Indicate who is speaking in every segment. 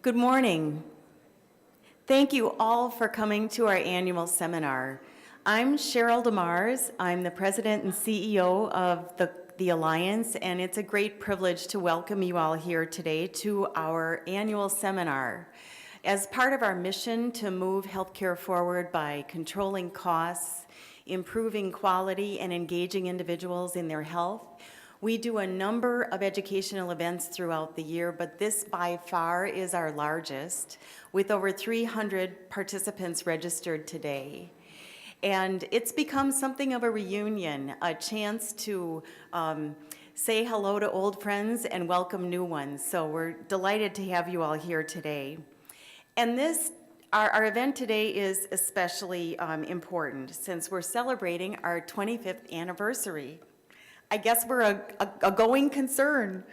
Speaker 1: Good morning. Thank you all for coming to our annual seminar. I'm Cheryl DeMars. I'm the president and CEO of the Alliance, and it's a great privilege to welcome you all here today to our annual seminar. As part of our mission to move healthcare forward by controlling costs, improving quality, and engaging individuals in their health, we do a number of educational events throughout the year, but this by far is our largest, with over 300 participants registered today. And it's become something of a reunion, a chance to say hello to old friends and welcome new ones. So we're delighted to have you all here today. And our event today is especially important since we're celebrating our 25th anniversary. I guess we're a going concern.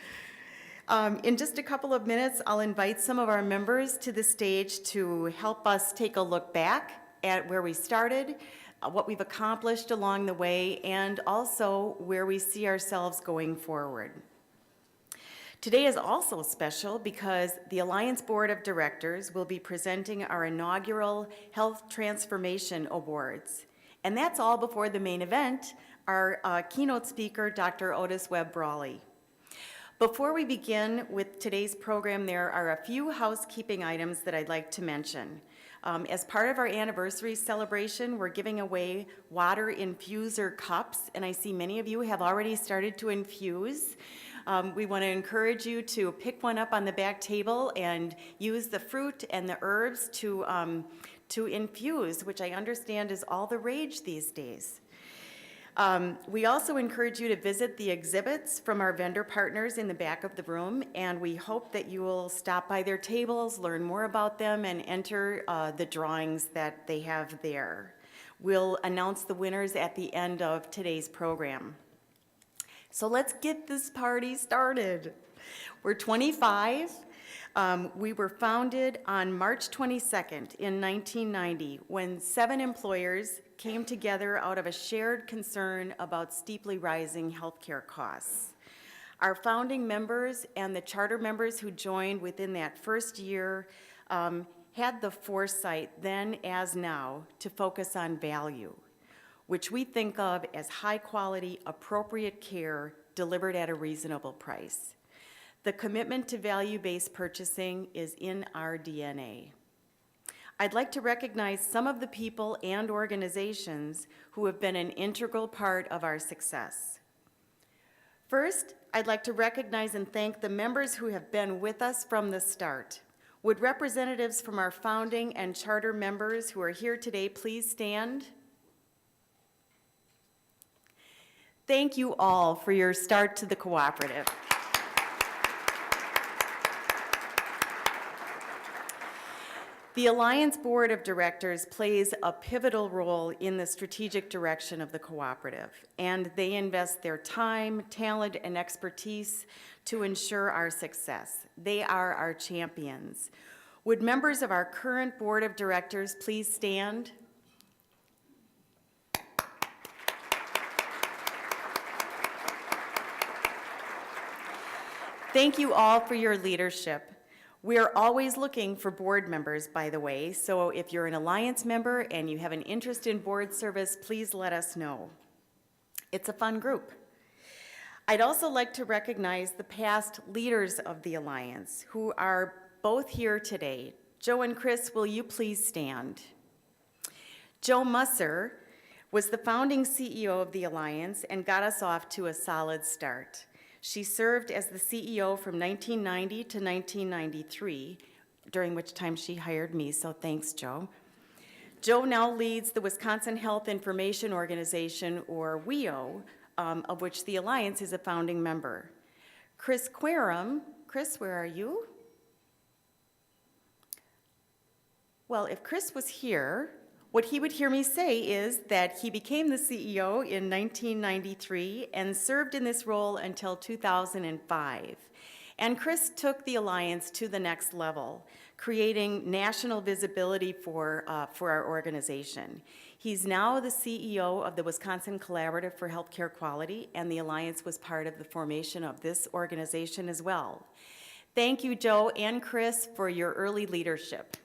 Speaker 1: In just a couple of minutes, I'll invite some of our members to the stage to help us take a look back at where we started, what we've accomplished along the way, and also where we see ourselves going forward. Today is also special because the Alliance Board of Directors will be presenting our inaugural Health Transformation Awards. And that's all before the main event, our keynote speaker, Dr. Otis Webb-Brawley. Before we begin with today's program, there are a few housekeeping items that I'd like to mention. As part of our anniversary celebration, we're giving away water infuser cups, and I see many of you have already started to infuse. We want to encourage you to pick one up on the back table and use the fruit and the herbs to infuse, which I understand is all the rage these days. We also encourage you to visit the exhibits from our vendor partners in the back of the room, and we hope that you will stop by their tables, learn more about them, and enter the drawings that they have there. We'll announce the winners at the end of today's program. So let's get this party started. We're 25. We were founded on March 22nd in 1990 when 7 employers came together out of a shared concern about steeply rising healthcare costs. Our founding members and the charter members who joined within that first year had the foresight then as now to focus on value, which we think of as high quality, appropriate care delivered at a reasonable price. The commitment to value-based purchasing is in our DNA. I'd like to recognize some of the people and organizations who have been an integral part of our success. First, I'd like to recognize and thank the members who have been with us from the start. Would representatives from our founding and charter members who are here today please stand? Thank you all for your start to the cooperative. The Alliance Board of Directors plays a pivotal role in the strategic direction of the cooperative, and they invest their time, talent, and expertise to ensure our success. They are our champions. Would members of our current Board of Directors please stand? Thank you all for your leadership. We are always looking for board members, by the way, so if you're an Alliance member and you have an interest in board service, please let us know. It's a fun group. I'd also like to recognize the past leaders of the Alliance who are both here today. Joe and Chris, will you please stand? Joe Musser was the founding CEO of the Alliance and got us off to a solid start. She served as the CEO from 1990 to 1993, during which time she hired me, so thanks, Joe. Joe now leads the Wisconsin Health Information Organization, or WIO, of which the Alliance is a founding member. Chris Querum, Chris, where are you? Well, if Chris was here, what he would hear me say is that he became the CEO in 1993 and served in this role until 2005. And Chris took the Alliance to the next level, creating national visibility for our organization. He's now the CEO of the Wisconsin Collaborative for Healthcare Quality, and the Alliance was part of the formation of this organization as well. Thank you, Joe and Chris, for your early leadership.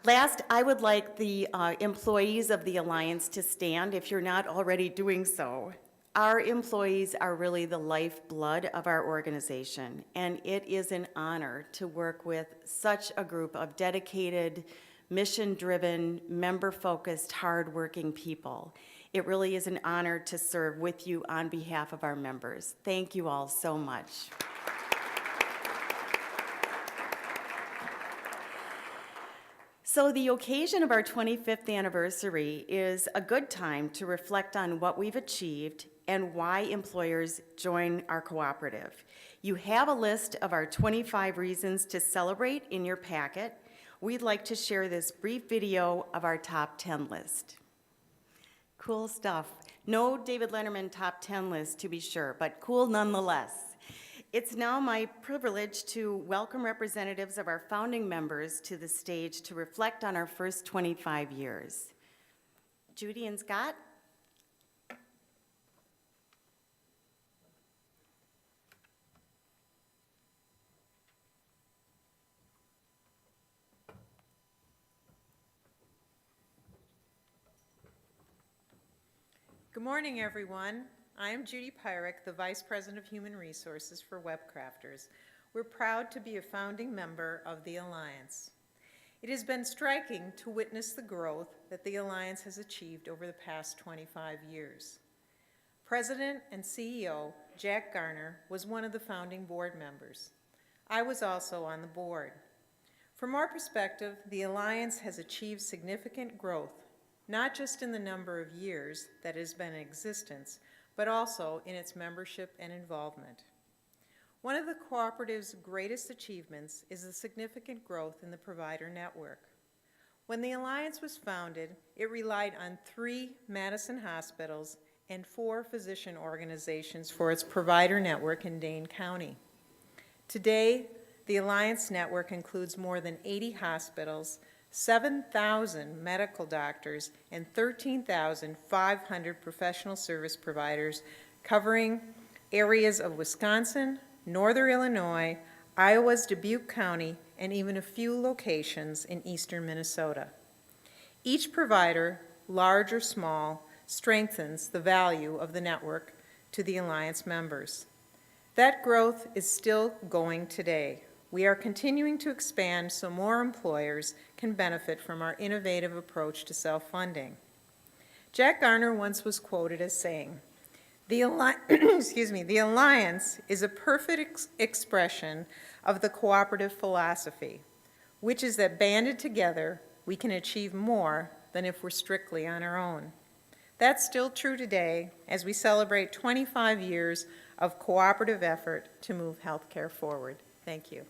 Speaker 1: Last, I would like the employees of the Alliance to stand if you're not already doing so. Our employees are really the lifeblood of our organization, and it is an honor to work with such a group of dedicated, mission-driven, member-focused, hard-working people. It really is an honor to serve with you on behalf of our members. Thank you all so much. So the occasion of our 25th anniversary is a good time to reflect on what we've achieved and why employers join our cooperative. You have a list of our 25 reasons to celebrate in your packet. We'd like to share this brief video of our top 10 list. Cool stuff. No David Letterman top 10 list to be sure, but cool nonetheless. It's now my privilege to welcome representatives of our founding members to the stage to reflect on our first 25 years. Judy and Scott.
Speaker 2: Good morning, everyone. I am Judy Pyrrhic, the Vice President of Human Resources for WebCrafters. We're proud to be a founding member of the Alliance. It has been striking to witness the growth that the Alliance has achieved over the past 25 years. President and CEO Jack Garner was one of the founding board members. I was also on the board. From our perspective, the Alliance has achieved significant growth, not just in the number of years that it has been in existence, but also in its membership and involvement. One of the cooperative's greatest achievements is the significant growth in the provider network. When the Alliance was founded, it relied on 3 Madison hospitals and 4 physician organizations for its provider network in Dane County. Today, the Alliance network includes more than 80 hospitals, 7,000 medical doctors, and 13,500 professional service providers covering areas of Wisconsin, Northern Illinois, Iowa's Dubuque County, and even a few locations in eastern Minnesota. Each provider, large or small, strengthens the value of the network to the Alliance members. That growth is still going today. We are continuing to expand so more employers can benefit from our innovative approach to self-funding. Jack Garner once was quoted as saying, the Alliance is a perfect expression of the cooperative philosophy, which is that banded together, we can achieve more than if we're strictly on our own. That's still true today as we celebrate 25 years of cooperative effort to move healthcare forward. Thank you.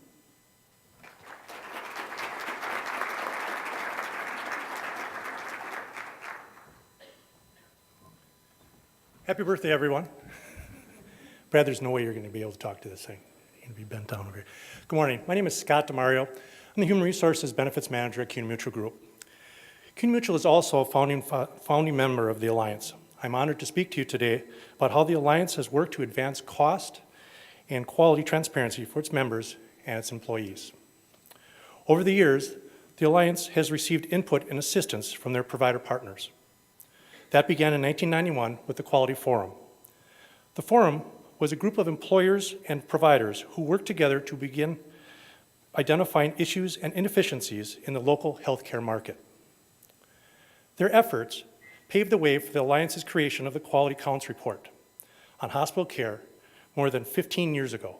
Speaker 3: Happy birthday, everyone. Brad, there's no way you're going to be able to talk to this thing. You're going to be bent down over here. Good morning. My name is Scott Demario. I'm the Human Resources Benefits Manager at CUNY Mutual Group. CUNY Mutual is also a founding member of the Alliance. I'm honored to speak to you today about how the Alliance has worked to advance cost and quality transparency for its members and its employees. Over the years, the Alliance has received input and assistance from their provider partners. That began in 1991 with the Quality Forum. The Forum was a group of employers and providers who worked together to begin identifying issues and inefficiencies in the local healthcare market. Their efforts paved the way for the Alliance's creation of the Quality Counts Report on hospital care more than 15 years ago.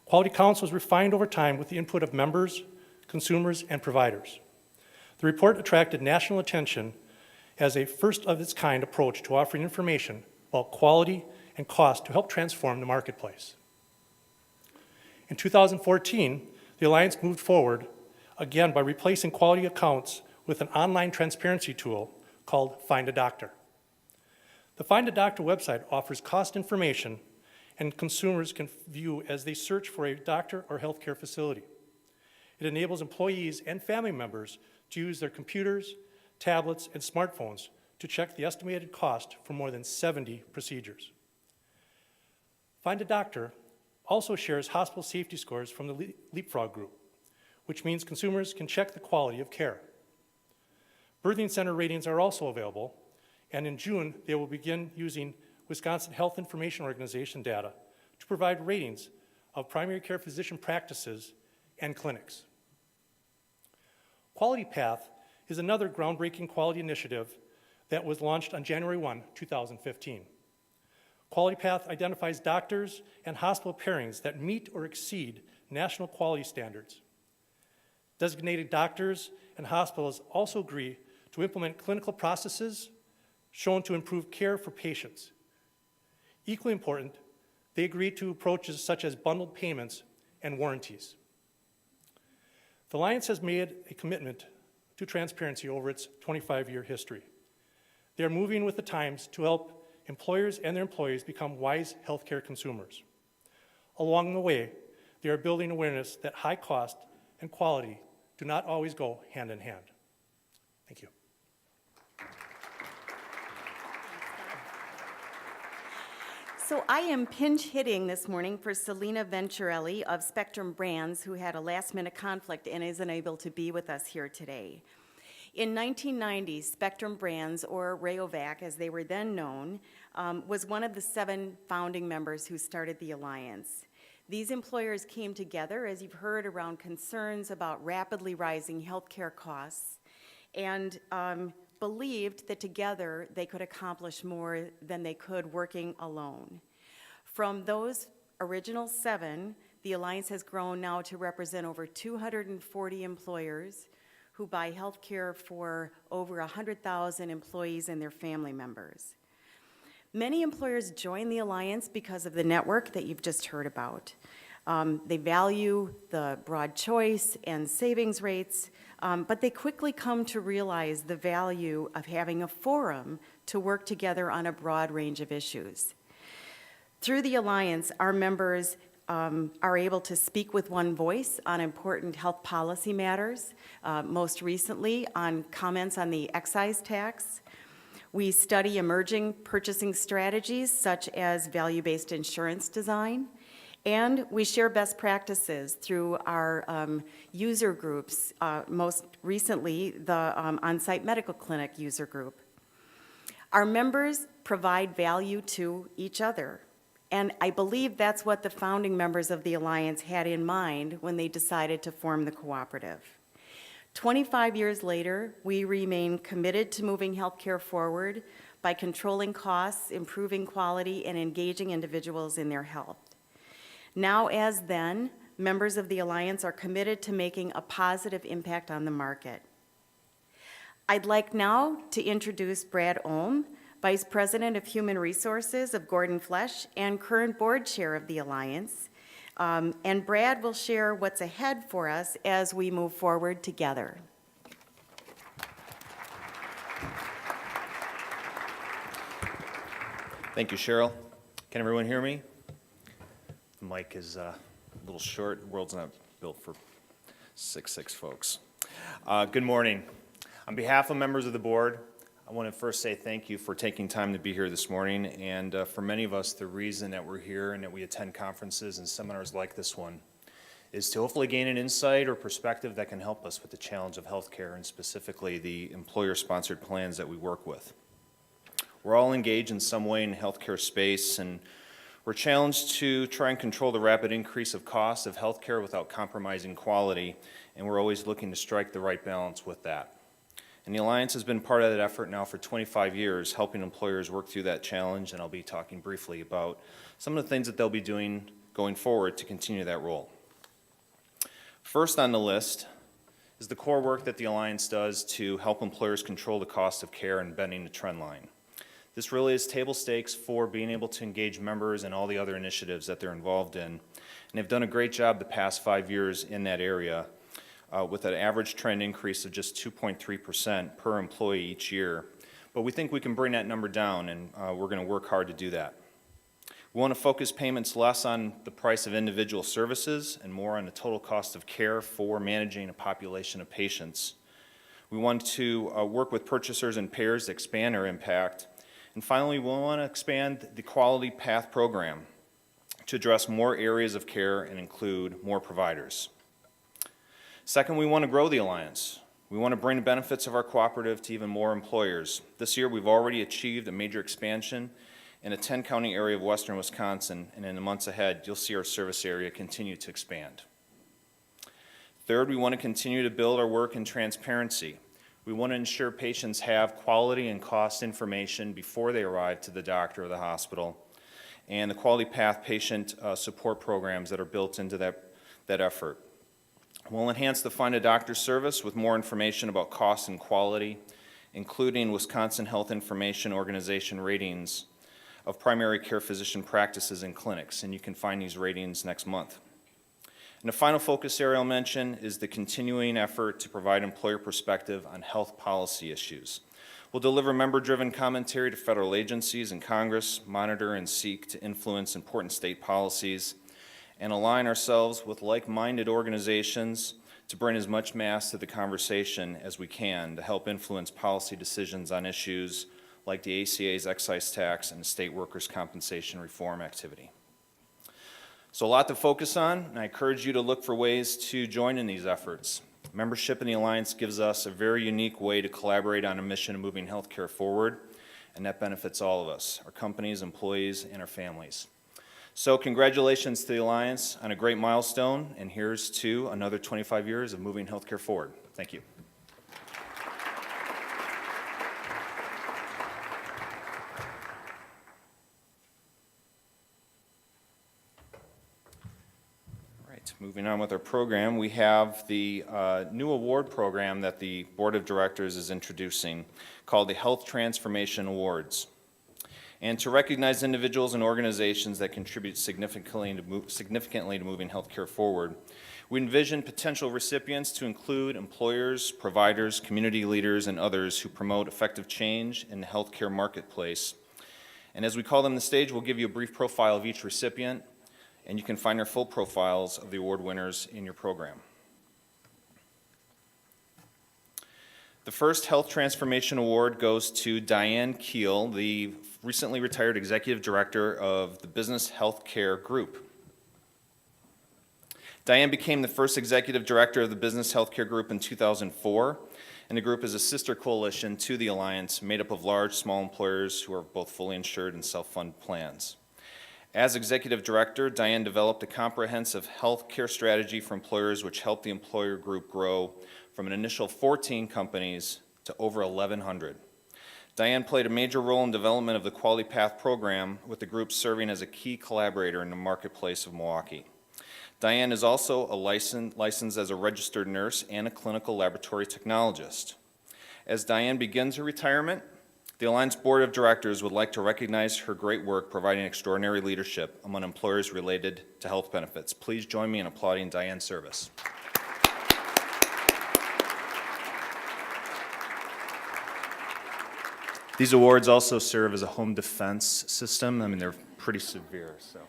Speaker 3: Quality Counts was refined over time with the input of members, consumers, and providers. The report attracted national attention as a first-of-its-kind approach to offering information about quality and cost to help transform the marketplace. In 2014, the Alliance moved forward again by replacing quality accounts with an online transparency tool called Find a Doctor. The Find a Doctor website offers cost information and consumers can view as they search for a doctor or healthcare facility. It enables employees and family members to use their computers, tablets, and smartphones to check the estimated cost for more than 70 procedures. Find a Doctor also shares hospital safety scores from the Leapfrog group, which means consumers can check the quality of care. Birthing center ratings are also available, and in June, they will begin using Wisconsin Health Information Organization data to provide ratings of primary care physician practices and clinics. Quality Path is another groundbreaking quality initiative that was launched on January 1, 2015. Quality Path identifies doctors and hospital pairings that meet or exceed national quality standards. Designated doctors and hospitals also agree to implement clinical processes shown to improve care for patients. Equally important, they agree to approaches such as bundled payments and warranties. The Alliance has made a commitment to transparency over its 25-year history. They are moving with the times to help employers and their employees become wise healthcare consumers. Along the way, they are building awareness that high cost and quality do not always go hand in hand. Thank you.
Speaker 1: So I am pinch hitting this morning for Selina Venturelli of Spectrum Brands, who had a last-minute conflict and is unable to be with us here today. In 1990, Spectrum Brands, or Rayovac as they were then known, was one of the 7 founding members who started the Alliance. These employers came together, as you've heard, around concerns about rapidly rising healthcare costs and believed that together they could accomplish more than they could working alone. From those original 7, the Alliance has grown now to represent over 240 employers who buy health care for over 100,000 employees and their family members. Many employers join the Alliance because of the network that you've just heard about. They value the broad choice and savings rates, but they quickly come to realize the value of having a forum to work together on a broad range of issues. Through the Alliance, our members are able to speak with one voice on important health policy matters, most recently on comments on the excise tax. We study emerging purchasing strategies such as value-based insurance design, and we share best practices through our user groups, most recently the on-site medical clinic user group. Our members provide value to each other, and I believe that's what the founding members of the Alliance had in mind when they decided to form the cooperative. 25 years later, we remain committed to moving healthcare forward by controlling costs, improving quality, and engaging individuals in their health. Now as then, members of the Alliance are committed to making a positive impact on the market. I'd like now to introduce Brad Ohm, Vice President of Human Resources of Gordon Flesch and current board chair of the Alliance. And Brad will share what's ahead for us as we move forward together.
Speaker 4: Thank you, Cheryl. Can everyone hear me? The mic is a little short. The world's not built for 6'6" folks. Good morning. On behalf of members of the board, I want to first say thank you for taking time to be here this morning. And for many of us, the reason that we're here and that we attend conferences and seminars like this one is to hopefully gain an insight or perspective that can help us with the challenge of healthcare and specifically the employer-sponsored plans that we work with. We're all engaged in some way in the healthcare space, and we're challenged to try and control the rapid increase of costs of healthcare without compromising quality, and we're always looking to strike the right balance with that. And the Alliance has been part of that effort now for 25 years, helping employers work through that challenge, and I'll be talking briefly about some of the things that they'll be doing going forward to continue that role. First on the list is the core work that the Alliance does to help employers control the cost of care and bending the trend line. This really is table stakes for being able to engage members in all the other initiatives that they're involved in. And they've done a great job the past 5 years in that area with an average trend increase of just 2.3% per employee each year. But we think we can bring that number down, and we're going to work hard to do that. We want to focus payments less on the price of individual services and more on the total cost of care for managing a population of patients. We want to work with purchasers and payers to expand our impact. And finally, we want to expand the Quality Path program to address more areas of care and include more providers. Second, we want to grow the Alliance. We want to bring the benefits of our cooperative to even more employers. This year, we've already achieved a major expansion in a 10-county area of western Wisconsin, and in the months ahead, you'll see our service area continue to expand. Third, we want to continue to build our work in transparency. We want to ensure patients have quality and cost information before they arrive to the doctor or the hospital, and the Quality Path patient support programs that are built into that effort. We'll enhance the Find a Doctor service with more information about cost and quality, including Wisconsin Health Information Organization ratings of primary care physician practices and clinics, and you can find these ratings next month. And the final focus area I'll mention is the continuing effort to provide employer perspective on health policy issues. We'll deliver member-driven commentary to federal agencies and Congress, monitor and seek to influence important state policies, and align ourselves with like-minded organizations to bring as much mass to the conversation as we can to help influence policy decisions on issues like the ACA's excise tax and the state workers' compensation reform activity. So a lot to focus on, and I encourage you to look for ways to join in these efforts. Membership in the Alliance gives us a very unique way to collaborate on a mission of moving healthcare forward, and that benefits all of us, our companies, employees, and our families. So congratulations to the Alliance on a great milestone, and here's to another 25 years of moving healthcare forward. Thank you. Moving on with our program, we have the new award program that the Board of Directors is introducing called the Health Transformation Awards. And to recognize individuals and organizations that contribute significantly to moving healthcare forward, we envision potential recipients to include employers, providers, community leaders, and others who promote effective change in the healthcare marketplace. And as we call them on the stage, we'll give you a brief profile of each recipient, and you can find their full profiles of the award winners in your program. The first Health Transformation Award goes to Diane Keel, the recently retired Executive Director of the Business Healthcare Group. Diane became the first Executive Director of the Business Healthcare Group in 2004, and the group is a sister coalition to the Alliance made up of large, small employers who are both fully insured and self-funded plans. As Executive Director, Diane developed a comprehensive health care strategy for employers which helped the employer group grow from an initial 14 companies to over 1,100. Diane played a major role in development of the Quality Path program, with the group serving as a key collaborator in the marketplace of Milwaukee. Diane is also licensed as a registered nurse and a clinical laboratory technologist. As Diane begins her retirement, the Alliance Board of Directors would like to recognize her great work providing extraordinary leadership among employers related to health benefits. Please join me in applauding Diane's service. These awards also serve as a home defense system. I mean, they're pretty severe, so.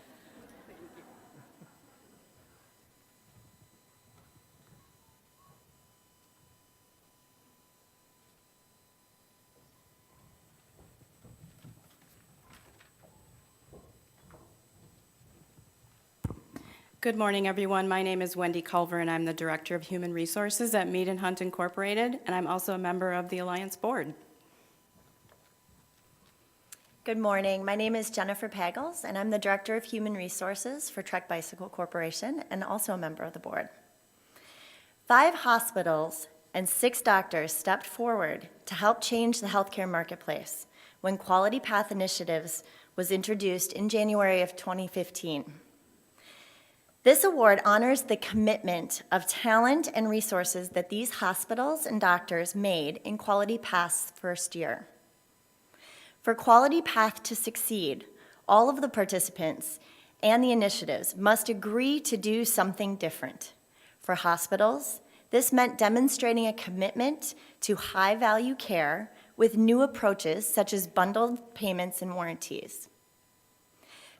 Speaker 5: Good morning, everyone. My name is Wendy Culver, and I'm the Director of Human Resources at Mead & Hunt Incorporated, and I'm also a member of the Alliance Board.
Speaker 6: Good morning. My name is Jennifer Pagels, and I'm the Director of Human Resources for Trek Bicycle Corporation and also a member of the board. 5 hospitals and 6 doctors stepped forward to help change the healthcare marketplace when Quality Path Initiatives was introduced in January of 2015. This award honors the commitment of talent and resources that these hospitals and doctors made in Quality Path's first year. For Quality Path to succeed, all of the participants and the initiatives must agree to do something different. For hospitals, this meant demonstrating a commitment to high-value care with new approaches such as bundled payments and warranties.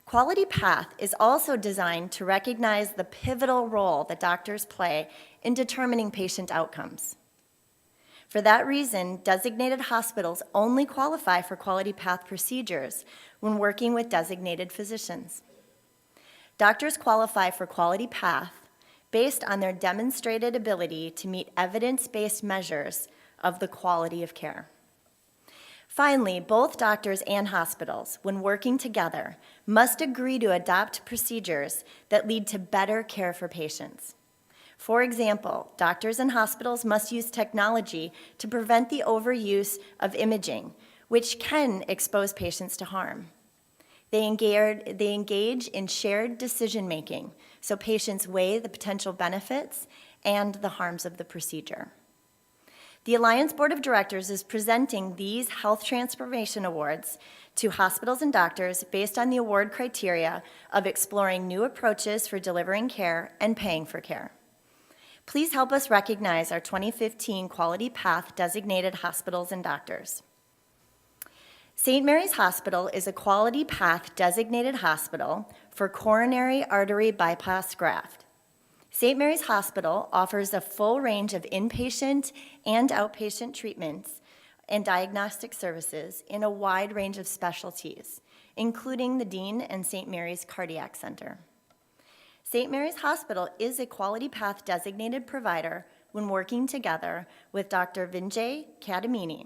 Speaker 6: Quality Path is also designed to recognize the pivotal role that doctors play in determining patient outcomes. For that reason, designated hospitals only qualify for quality path procedures when working with designated physicians. Doctors qualify for quality path based on their demonstrated ability to meet evidence-based measures of the quality of care. Finally, both doctors and hospitals, when working together, must agree to adopt procedures that lead to better care for patients. For example, doctors and hospitals must use technology to prevent the overuse of imaging, which can expose patients to harm. They engage in shared decision-making, so patients weigh the potential benefits and the harms of the procedure. The Alliance Board of Directors is presenting these Health Transformation Awards to hospitals and doctors based on the award criteria of exploring new approaches for delivering care and paying for care. Please help us recognize our 2015 Quality Path designated hospitals and doctors. St. Mary's Hospital is a Quality Path designated hospital for coronary artery bypass graft. St. Mary's Hospital offers a full range of inpatient and outpatient treatments and diagnostic services in a wide range of specialties, including the Dean and St. Mary's Cardiac Center. St. Mary's Hospital is a Quality Path designated provider when working together with Dr. Vinjay Kadamini.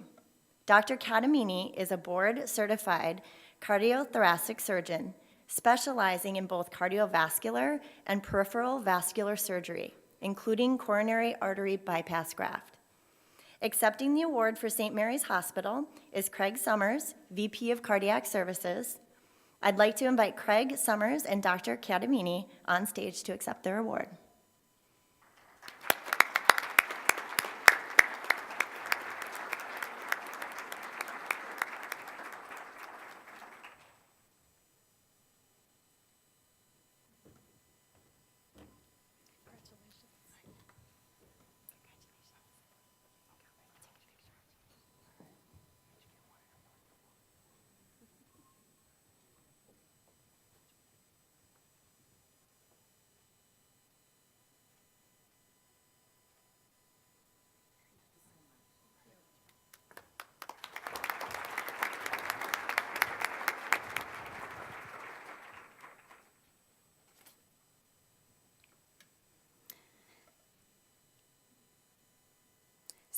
Speaker 6: Dr. Kadamini is a board-certified cardiothoracic surgeon specializing in both cardiovascular and peripheral vascular surgery, including coronary artery bypass graft. Accepting the award for St. Mary's Hospital is Craig Summers, VP of Cardiac Services. I'd like to invite Craig Summers and Dr. Kadamini on stage to accept their award.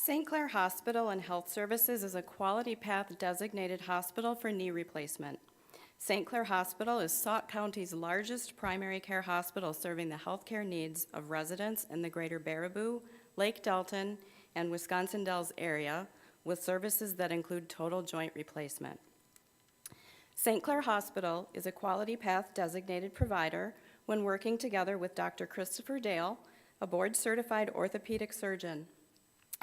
Speaker 5: St. Clair Hospital and Health Services is a Quality Path designated hospital for knee replacement. St. Clair Hospital is Sauk County's largest primary care hospital serving the healthcare needs of residents in the greater Baraboo, Lake Delton, and Wisconsin Dells area with services that include total joint replacement. St. Clair Hospital is a Quality Path designated provider when working together with Dr. Christopher Dale, a board-certified orthopedic surgeon.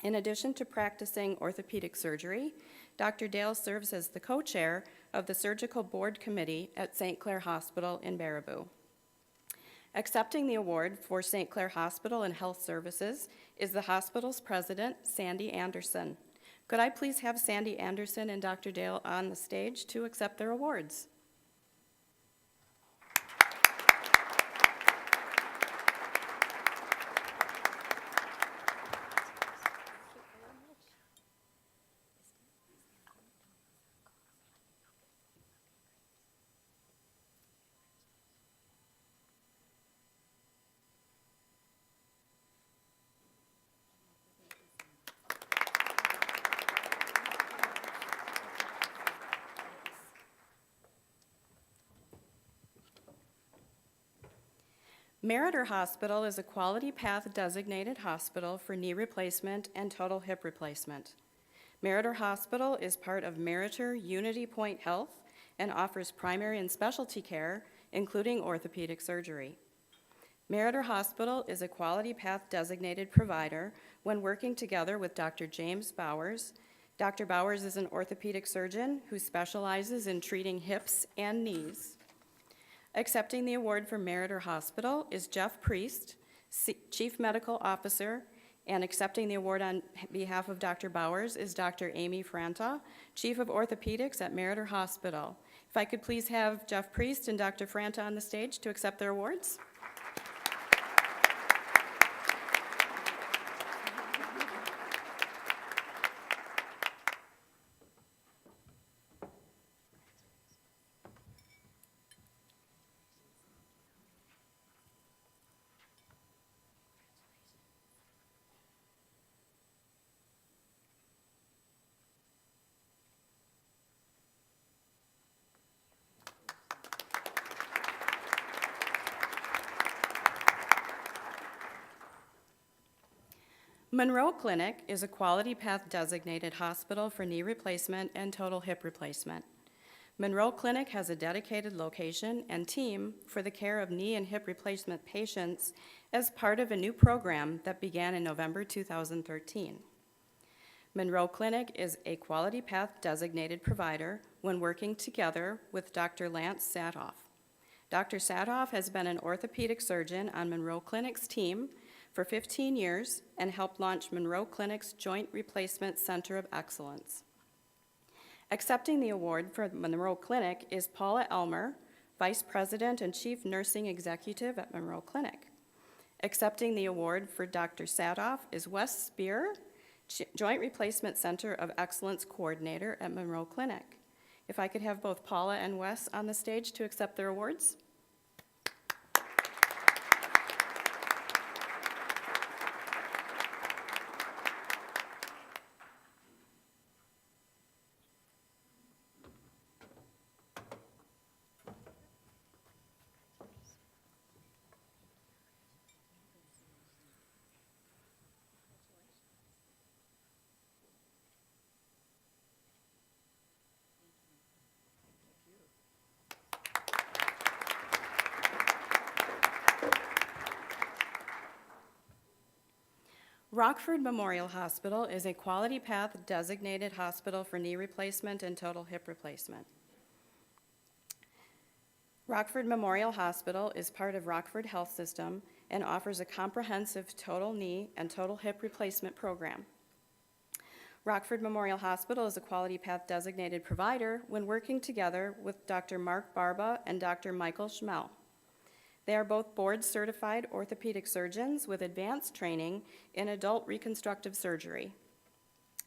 Speaker 5: In addition to practicing orthopedic surgery, Dr. Dale serves as the co-chair of the Surgical Board Committee at St. Clair Hospital in Baraboo. Accepting the award for St. Clair Hospital and Health Services is the hospital's president, Sandy Anderson. Could I please have Sandy Anderson and Dr. Dale on the stage to accept their awards? Meritor Hospital is a Quality Path designated hospital for knee replacement and total hip replacement. Meritor Hospital is part of Meritor Unity Point Health and offers primary and specialty care, including orthopedic surgery. Meritor Hospital is a Quality Path designated provider when working together with Dr. James Bowers. Dr. Bowers is an orthopedic surgeon who specializes in treating hips and knees. Accepting the award for Meritor Hospital is Jeff Priest, Chief Medical Officer, and accepting the award on behalf of Dr. Bowers is Dr. Amy Franta, Chief of Orthopedics at Meritor Hospital. If I could please have Jeff Priest and Dr. Franta on the stage to accept their awards. Monroe Clinic is a Quality Path designated hospital for knee replacement and total hip replacement. Monroe Clinic has a dedicated location and team for the care of knee and hip replacement patients as part of a new program that began in November 2013. Monroe Clinic is a Quality Path designated provider when working together with Dr. Lance Satoff. Dr. Satoff has been an orthopedic surgeon on Monroe Clinic's team for 15 years and helped launch Monroe Clinic's Joint Replacement Center of Excellence. Accepting the award for Monroe Clinic is Paula Elmer, Vice President and Chief Nursing Executive at Monroe Clinic. Accepting the award for Dr. Satoff is Wes Spear, Joint Replacement Center of Excellence Coordinator at Monroe Clinic. If I could have both Paula and Wes on the stage to accept their awards. Rockford Memorial Hospital is a Quality Path designated hospital for knee replacement and total hip replacement. Rockford Memorial Hospital is part of Rockford Health System and offers a comprehensive total knee and total hip replacement program. Rockford Memorial Hospital is a Quality Path designated provider when working together with Dr. Mark Barba and Dr. Michael Schmel. They are both board-certified orthopedic surgeons with advanced training in adult reconstructive surgery.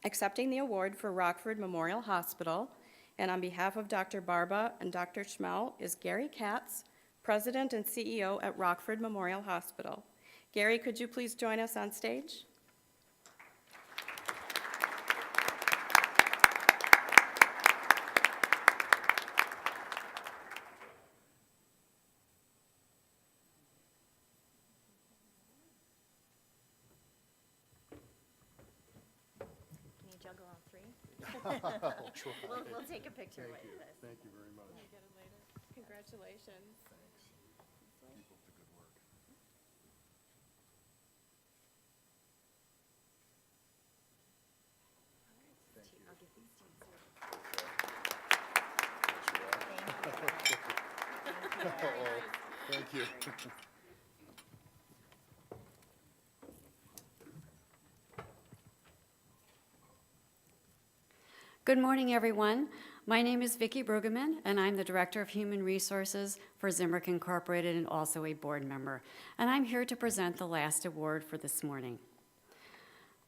Speaker 5: Accepting the award for Rockford Memorial Hospital, and on behalf of Dr. Barba and Dr. Schmel, is Gary Katz, President and CEO at Rockford Memorial Hospital. Gary, could you please join us on stage?
Speaker 6: Juggle all three? We'll take a picture like this.
Speaker 7: Thank you very much.
Speaker 5: We'll get it later. Congratulations.
Speaker 7: Thanks. Keep up the good work.
Speaker 6: I'll give these to you.
Speaker 7: Thank you.
Speaker 8: Good morning, everyone. My name is Vicki Brueggemann, and I'm the Director of Human Resources for Zimrick Incorporated and also a board member. And I'm here to present the last award for this morning.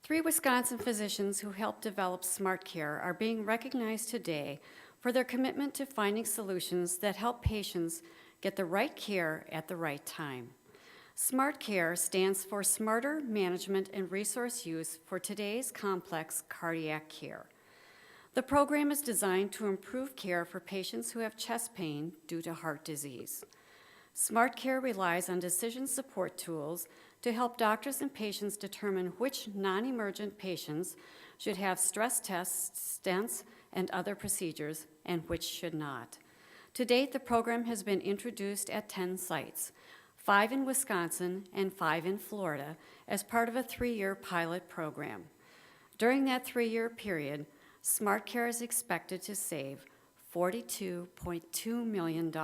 Speaker 8: 3 Wisconsin physicians who helped develop SmartCare are being recognized today for their commitment to finding solutions that help patients get the right care at the right time. SmartCare stands for Smarter Management and Resource Use for Today's Complex Cardiac Care. The program is designed to improve care for patients who have chest pain due to heart disease. SmartCare relies on decision support tools to help doctors and patients determine which non-emergent patients should have stress tests, stents, and other procedures, and which should not. To date, the program has been introduced at 10 sites, 5 in Wisconsin and 5 in Florida, as part of a 3-year pilot program. During that 3-year period, SmartCare is expected to save $42.2 million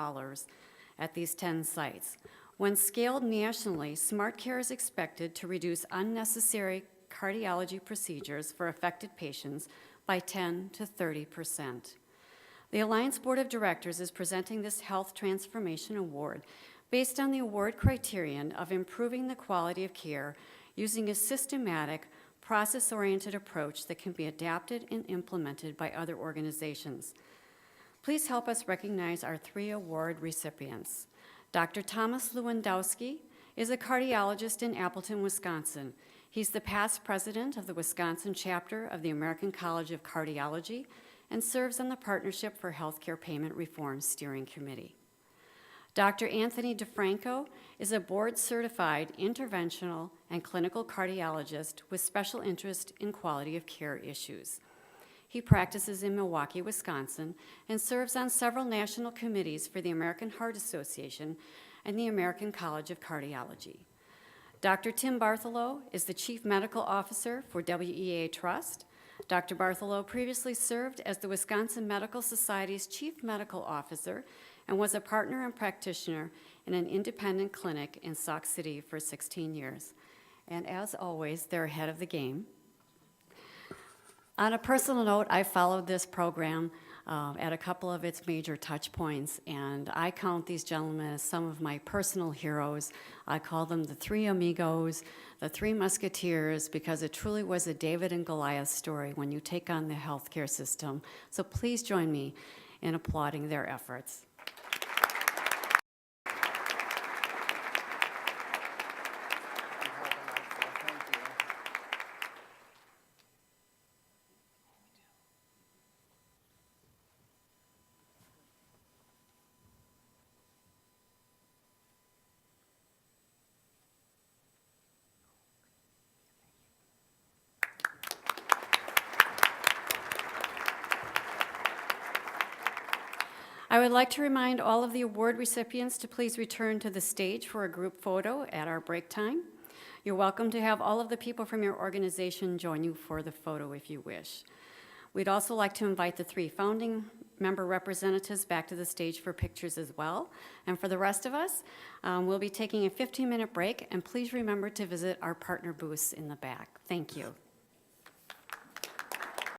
Speaker 8: at these 10 sites. When scaled nationally, SmartCare is expected to reduce unnecessary cardiology procedures for affected patients by 10 to 30%. The Alliance Board of Directors is presenting this Health Transformation Award based on the award criterion of improving the quality of care using a systematic, process-oriented approach that can be adapted and implemented by other organizations. Please help us recognize our 3 award recipients. Dr. Thomas Lewandowski is a cardiologist in Appleton, Wisconsin. He's the past president of the Wisconsin chapter of the American College of Cardiology and serves on the Partnership for Healthcare Payment Reform Steering Committee. Dr. Anthony DeFranco is a board-certified interventional and clinical cardiologist with special interest in quality of care issues. He practices in Milwaukee, Wisconsin, and serves on several national committees for the American Heart Association and the American College of Cardiology. Dr. Tim Bartholow is the Chief Medical Officer for WEA Trust. Dr. Bartholow previously served as the Wisconsin Medical Society's Chief Medical Officer and was a partner and practitioner in an independent clinic in Sauk City for 16 years. And as always, they're ahead of the game. On a personal note, I followed this program at a couple of its major touch points, and I count these gentlemen as some of my personal heroes. I call them the three amigos, the three musketeers, because it truly was a David and Goliath story when you take on the healthcare system. So please join me in applauding their efforts. I would like to remind all of the award recipients to please return to the stage for a group photo at our break time. You're welcome to have all of the people from your organization join you for the photo if you wish. We'd also like to invite the three founding member representatives back to the stage for pictures as well. And for the rest of us, we'll be taking a 15-minute break, and please remember to visit our partner booths in the back. Thank you.